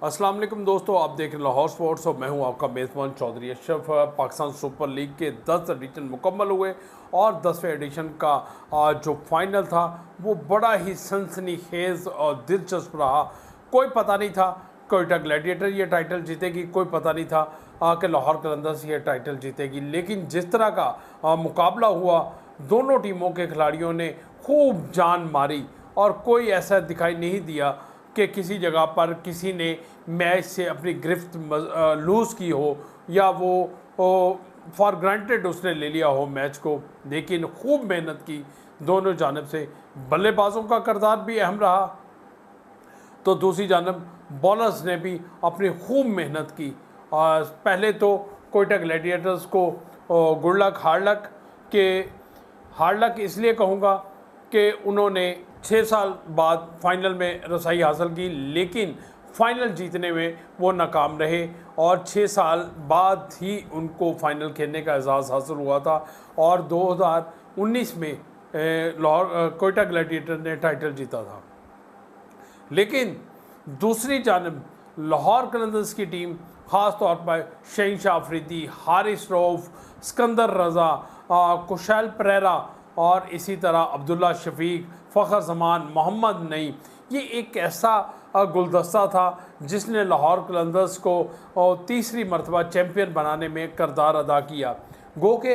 अस्सलाम वालेकुम दोस्तों, आप देख रहे हैं लाहौर स्पोर्ट्स और मैं हूं आपका मेज़बान चौधरी अशरफ। पाकिस्तान सुपर लीग के 10 एडिशन मुकम्मल हुए और 10वें एडिशन का जो फाइनल था वो बड़ा ही सनसनीखेज़ और दिलचस्प रहा। कोई पता नहीं था कोयटा ग्लैडिएटर ये टाइटल जीतेगी, कोई पता नहीं था कि लाहौर कलंदर्स ये टाइटल जीतेगी। लेकिन जिस तरह का मुकाबला हुआ, दोनों टीमों के खिलाड़ियों ने खूब जान मारी और कोई ऐसा दिखाई नहीं दिया कि किसी जगह पर किसी ने मैच से अपनी गिरफ्त लूज़ की हो या वो फॉर ग्रांटेड उसने ले लिया हो मैच को। लेकिन खूब मेहनत की दोनों जानब से। बल्लेबाजों का किरदार भी अहम रहा तो दूसरी जानब बॉलर्स ने भी अपनी खूब मेहनत की। पहले तो कोयटा ग्लैडिएटर्स को गुड लक हार्ड लक इसलिए कहूँगा कि उन्होंने 6 साल बाद फाइनल में रसाई हासिल की, लेकिन फाइनल जीतने में वो नाकाम रहे और 6 साल बाद ही उनको फाइनल खेलने का एजाज़ हासिल हुआ था। और 2019 में लाहौर कोयटा ग्लैडिएटर ने टाइटल जीता था। लेकिन दूसरी जानब लाहौर कलंदर्स की टीम ख़ास तौर पर शहनशाह अफरीदी, हारिस रऊफ़, सिकंदर रज़ा, कुशैल परेरा और इसी तरह अब्दुल्ला शफीक, फ़खर जमान, मोहम्मद नईम, ये एक ऐसा गुलदस्ता था जिसने लाहौर कलंदर्स को तीसरी मरतबा चैम्पियन बनाने में किरदार अदा किया। गो के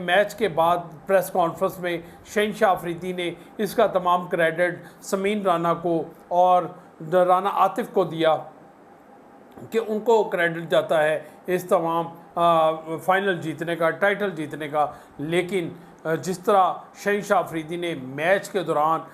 मैच के बाद प्रेस कॉन्फ्रेंस में शहनशाह अफरीदी ने इसका तमाम क्रेडिट समीन राना को और राना आतिफ को दिया कि उनको क्रेडिट जाता है इस तमाम फाइनल जीतने का, टाइटल जीतने का। लेकिन जिस तरह शहनशाह अफरीदी ने मैच के दौरान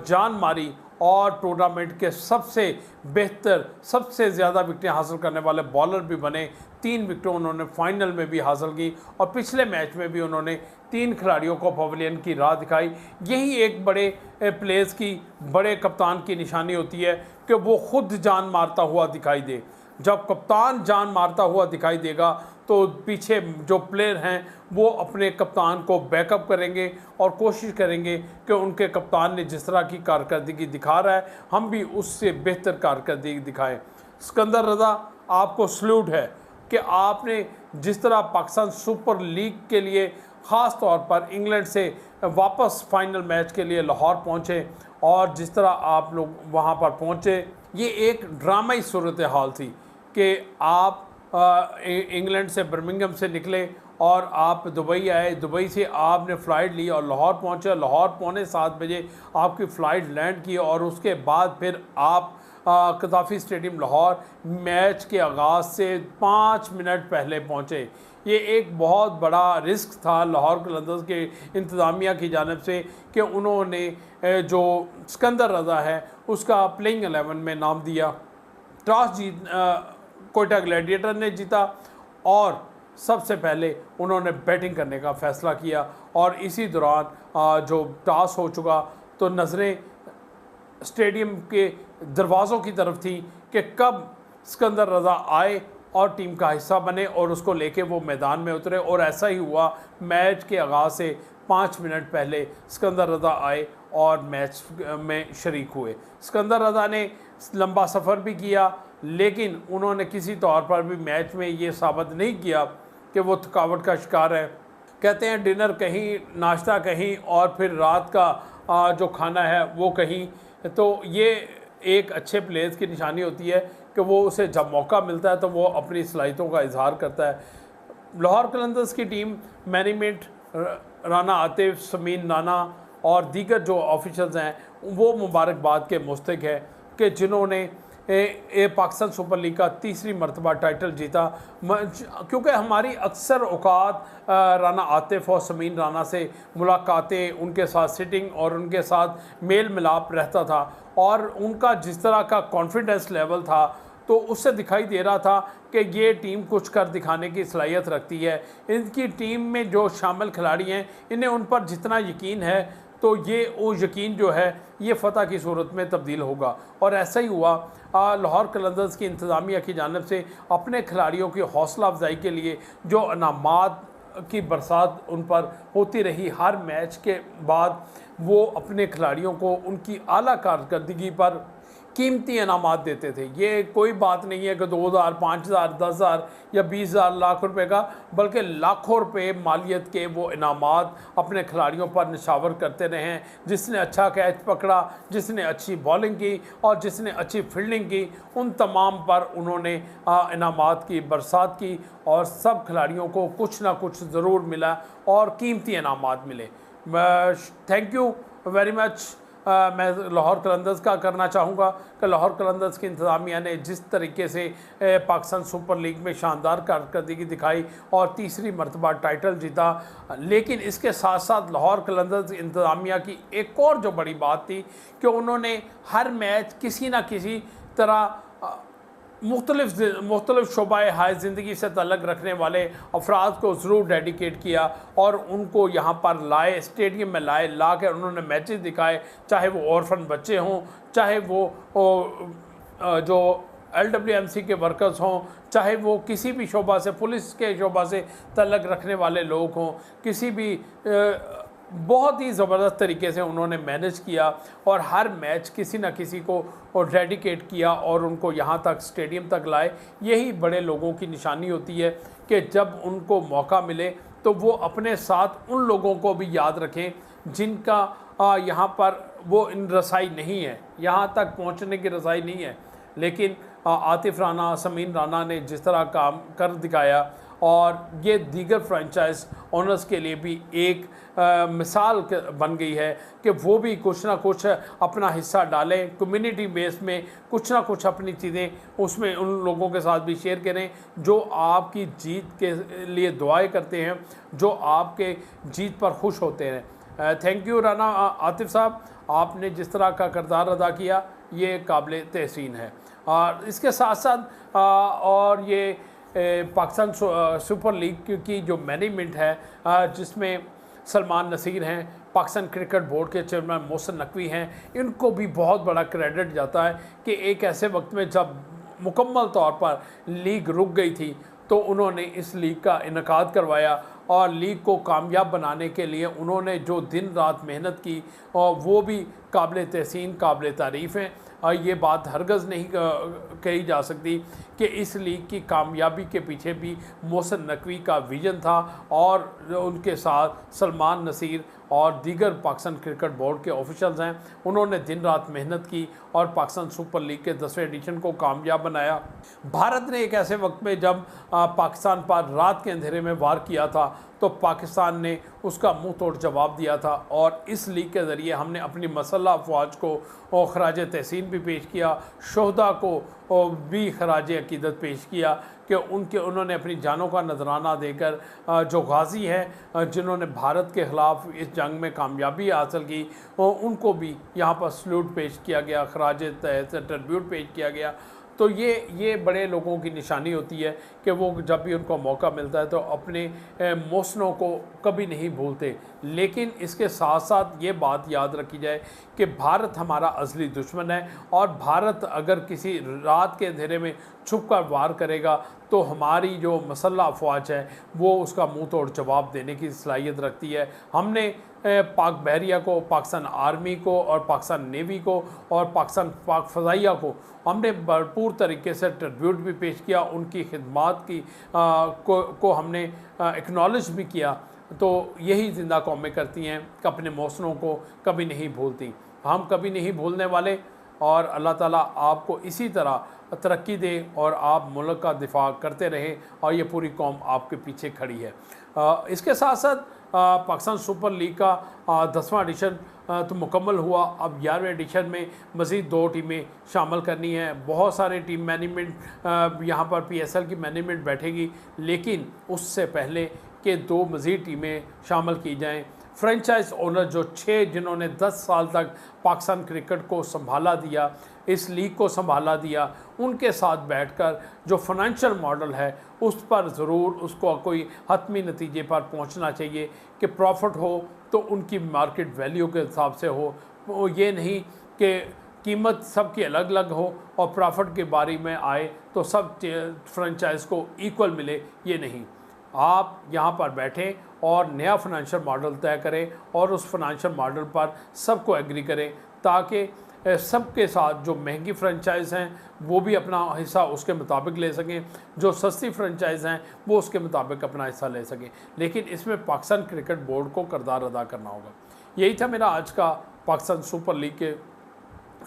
जान मारी और टूर्नामेंट के सबसे बेहतर, सबसे ज़्यादा विकेटें हासिल करने वाले बॉलर भी बने। 3 विकेटें उन्होंने फाइनल में भी हासिल की और पिछले मैच में भी उन्होंने 3 खिलाड़ियों को पवेलियन की राह दिखाई। यही एक बड़े प्लेयर्स की, बड़े कप्तान की निशानी होती है कि वो खुद जान मारता हुआ दिखाई दे। जब कप्तान जान मारता हुआ दिखाई देगा तो पीछे जो प्लेयर हैं वो अपने कप्तान को बैकअप करेंगे और कोशिश करेंगे कि उनके कप्तान ने जिस तरह की कारकर्दगी दिखा रहा है हम भी उससे बेहतर कारकर्दगी दिखाएं। सिकंदर रज़ा, आपको सल्यूट है कि आपने जिस तरह पाकिस्तान सुपर लीग के लिए ख़ास तौर पर इंग्लैंड से वापस फाइनल मैच के लिए लाहौर पहुँचे और जिस तरह आप लोग वहाँ पर पहुँचे, ये एक ड्रामाई सूरत हाल थी कि आप इंग्लैंड से बर्मिंघम से निकले और आप दुबई आए, दुबई से आपने फ़्लाइट ली और लाहौर पहुँचे। लाहौर 6:45 बजे आपकी फ़्लाइट लैंड की और उसके बाद फिर आप कज़ाफ़ी स्टेडियम लाहौर मैच के आगाज़ से 5 मिनट पहले पहुँचे। ये एक बहुत बड़ा रिस्क था लाहौर कलंदर्स के इंतज़ामिया की जानिब से कि उन्होंने जो सिकंदर रज़ा है उसका प्लेइंग 11 में नाम दिया। टॉस कोयटा ग्लैडिएटर ने जीता और सबसे पहले उन्होंने बैटिंग करने का फ़ैसला किया और इसी दौरान जो टॉस हो चुका तो नज़रें स्टेडियम के दरवाज़ों की तरफ थी कि कब सिकंदर रज़ा आए और टीम का हिस्सा बने और उसको लेके वो मैदान में उतरे। और ऐसा ही हुआ। मैच के आगाज़ से 5 मिनट पहले सिकंदर रज़ा आए और मैच में शरीक हुए। सिकंदर रज़ा ने लंबा सफ़र भी किया, लेकिन उन्होंने किसी तौर पर भी मैच में ये साबित नहीं किया कि वो थकावट का शिकार है। कहते हैं डिनर कहीं, नाश्ता कहीं और फिर रात का जो खाना है वो कहीं। तो ये एक अच्छे प्लेयर्स की निशानी होती है कि वो उसे जब मौका मिलता है तो वो अपनी सलाहियतों का इजहार करता है। लाहौर कलंदर्स की टीम मैनेजमेंट, राना आतिफ, समीन राना और दीगर जो ऑफिशल्स हैं वो मुबारकबाद के मुस्तहिक है कि जिन्होंने पाकिस्तान सुपर लीग का तीसरी मरतबा टाइटल जीता। क्योंकि हमारी अक्सर औकात राना आतिफ और समीन राना से मुलाकातें, उनके साथ सिटिंग और उनके साथ मेल मिलाप रहता था और उनका जिस तरह का कॉन्फिडेंस लेवल था तो उससे दिखाई दे रहा था कि ये टीम कुछ कर दिखाने की सलाहियत रखती है। इनकी टीम में जो शामिल खिलाड़ी हैं इन्हें उन पर जितना यकीन है तो ये वो यकीन जो है ये फ़तह की सूरत में तब्दील होगा। और ऐसा ही हुआ। लाहौर कलंदर्स की इंतज़ामिया की जानिब से अपने खिलाड़ियों की हौसला अफजाई के लिए जो इनामात की बरसात उन पर होती रही हर मैच के बाद, वो अपने खिलाड़ियों को उनकी आला कारकर्दगी पर कीमती इनामात देते थे। ये कोई बात नहीं है कि 2000, 5000, 10,000 या 20,000 लाख रुपए का, बल्कि लाखों रुपए मालियत के वो इनामात अपने खिलाड़ियों पर निशावर करते रहे हैं। जिसने अच्छा कैच पकड़ा, जिसने अच्छी बॉलिंग की और जिसने अच्छी फील्डिंग की, उन तमाम पर उन्होंने इनामात की बरसात की और सब खिलाड़ियों को कुछ ना कुछ ज़रूर मिला और कीमती इनामात मिले। Thank you very much. मैं लाहौर कलंदर्स का करना चाहूँगा कि लाहौर कलंदर्स की इंतज़ामिया ने जिस तरीके से पाकिस्तान सुपर लीग में शानदार कारकर्दगी दिखाई और तीसरी मरतबा टाइटल जीता, लेकिन इसके साथ साथ लाहौर कलंदर्स इंतज़ामिया की एक और जो बड़ी बात थी कि उन्होंने हर मैच किसी न किसी तरह मुख्तलिफ शोबाए हाय ज़िंदगी से तल्लक़ रखने वाले अफराद को ज़रूर डेडिकेट किया और उनको यहाँ पर लाए, स्टेडियम में ला कर उन्होंने मैचेस दिखाए, चाहे वो ऑर्फन बच्चे हों, चाहे वो जो LWMC के वर्कर्स हों, चाहे वो किसी भी शोबा से, पुलिस के शोबा से तल्लक़ रखने वाले लोग हों, किसी भी बहुत ही ज़बरदस्त तरीके से उन्होंने मैनेज किया और हर मैच किसी न किसी को डेडिकेट किया और उनको यहाँ तक स्टेडियम तक लाए। यही बड़े लोगों की निशानी होती है कि जब उनको मौका मिले तो वो अपने साथ उन लोगों को भी याद रखें जिनका यहाँ पर वो इन रसाई नहीं है, यहाँ तक पहुँचने की रसाई नहीं है। लेकिन आतिफ राना, समीन राना ने जिस तरह काम कर दिखाया और ये दीगर फ्रेंचाइज ओनर्स के लिए भी एक मिसाल बन गई है कि वो भी कुछ ना कुछ अपना हिस्सा डालें, कम्युनिटी बेस में कुछ ना कुछ अपनी चीज़ें उसमें उन लोगों के साथ भी शेयर करें जो आपकी जीत के लिए दुआएं करते हैं, जो आपके जीत पर खुश होते हैं। थैंक यू राना आतिफ साहब, आपने जिस तरह का किरदार अदा किया ये काबिल तहसीन है। और इसके साथ साथ और ये पाकिस्तान सुपर लीग की जो मैनेजमेंट है जिसमें सलमान नसीर हैं, पाकिस्तान क्रिकेट बोर्ड के चेयरमैन मोहसिन नकवी हैं, इनको भी बहुत बड़ा क्रेडिट जाता है कि एक ऐसे वक्त में जब मुकम्मल तौर पर लीग रुक गई थी तो उन्होंने इस लीग का इनकाद करवाया और लीग को कामयाब बनाने के लिए उन्होंने जो दिन रात मेहनत की और वो भी काबिल तहसीन, काबिल तारीफ़ हैं। और ये बात हरगज़ नहीं कही जा सकती कि इस लीग की कामयाबी के पीछे भी मोहसिन नकवी का विज़न था और उनके साथ सलमान नसीर और दीगर पाकिस्तान क्रिकेट बोर्ड के ऑफिशियल्स हैं। उन्होंने दिन रात मेहनत की और पाकिस्तान सुपर लीग के 10वें एडिशन को कामयाब बनाया। भारत ने एक ऐसे वक्त में जब पाकिस्तान पर रात के अंधेरे में वार किया था तो पाकिस्तान ने उसका मुंह तोड़ जवाब दिया था और इस लीग के ज़रिए हमने अपनी मसल्ह अफवाज को खराज तहसीन भी पेश किया, शोहदा को भी खराज अकीदत पेश किया कि उन्होंने अपनी जानों का नजराना देकर जो गाजी हैं जिन्होंने भारत के ख़िलाफ़ इस जंग में कामयाबी हासिल की उनको भी यहाँ पर सल्यूट पेश किया गया, खराज ट्रिब्यूट पेश किया गया। तो ये बड़े लोगों की निशानी होती है कि वो जब भी उनको मौका मिलता है तो अपने मोहसिनों को कभी नहीं भूलते। लेकिन इसके साथ साथ ये बात याद रखी जाए कि भारत हमारा असली दुश्मन है और भारत अगर किसी रात के अंधेरे में छुप कर वार करेगा तो हमारी जो मसल्ह अफवाज है वो उसका मुंह तोड़ जवाब देने की सलाहियत रखती है। हमने पाक बहरिया को, पाकिस्तान आर्मी को और पाकिस्तान नेवी को और पाकिस्तान पाक फ़ज़ाइया को हमने भरपूर तरीके से ट्रिब्यूट भी पेश किया, उनकी खिदमात की को हमने एक्नॉलेज भी किया। तो यही ज़िंदा कौमें करती हैं कि अपने मोहसिनों को कभी नहीं भूलती। हम कभी नहीं भूलने वाले और अल्लाह ताला आपको इसी तरह तरक्की दे और आप मुल्क का दिफा करते रहें और ये पूरी कौम आपके पीछे खड़ी है। इसके साथ साथ पाकिस्तान सुपर लीग का 10वां एडिशन तो मुकम्मल हुआ। अब 11वें एडिशन में मज़ीद 2 टीमें शामिल करनी है। बहुत सारे टीम मैनेजमेंट यहाँ पर PSL की मैनेजमेंट बैठेगी, लेकिन उससे पहले कि 2 मज़ीद टीमें शामिल की जाएँ। फ्रेंचाइज ओनर जो 6 जिन्होंने 10 साल तक पाकिस्तान क्रिकेट को संभाला दिया, इस लीग को संभाला दिया, उनके साथ बैठकर जो फाइनेंशियल मॉडल है उस पर ज़रूर उसको कोई हतमी नतीजे पर पहुंचना चाहिए कि प्रॉफिट हो तो उनकी मार्केट वैल्यू के हिसाब से हो। ये नहीं कि कीमत सबकी अलग अलग हो और प्रॉफिट के बारे में आए तो सब फ्रेंचाइज को इक्वल मिले, ये नहीं। आप यहाँ पर बैठें और नया फाइनेंशियल मॉडल तय करें और उस फाइनेंशियल मॉडल पर सबको एग्री करें ताकि सबके साथ जो महंगी फ्रेंचाइज़ हैं वो भी अपना हिस्सा उसके मुताबिक ले सकें, जो सस्ती फ्रेंचाइज़ हैं वो उसके मुताबिक अपना हिस्सा ले सकें। लेकिन इसमें पाकिस्तान क्रिकेट बोर्ड को किरदार अदा करना होगा। यही था मेरा आज का पाकिस्तान सुपर लीग के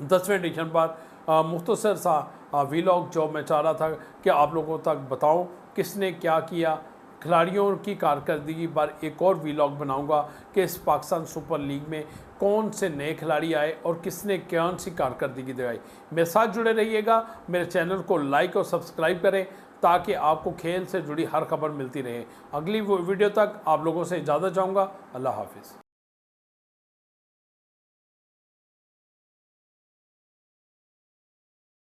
10वें एडिशन पर मुख्तसर सा वीलॉग जो मैं चाह रहा था कि आप लोगों तक बताऊं किसने क्या किया। खिलाड़ियों की कारकर्दगी पर एक और वीलॉग बनाऊंगा कि इस पाकिस्तान सुपर लीग में कौन से नए खिलाड़ी आए और किसने कौन सी कारकर्दगी दिखाई। मेरे साथ जुड़े रहिएगा, मेरे चैनल को लाइक और सब्सक्राइब करें ताकि आपको खेल से जुड़ी हर खबर मिलती रहे। अगली वीडियो तक आप लोगों से इजाज़त चाहूँगा। अल्लाह हाफिज़।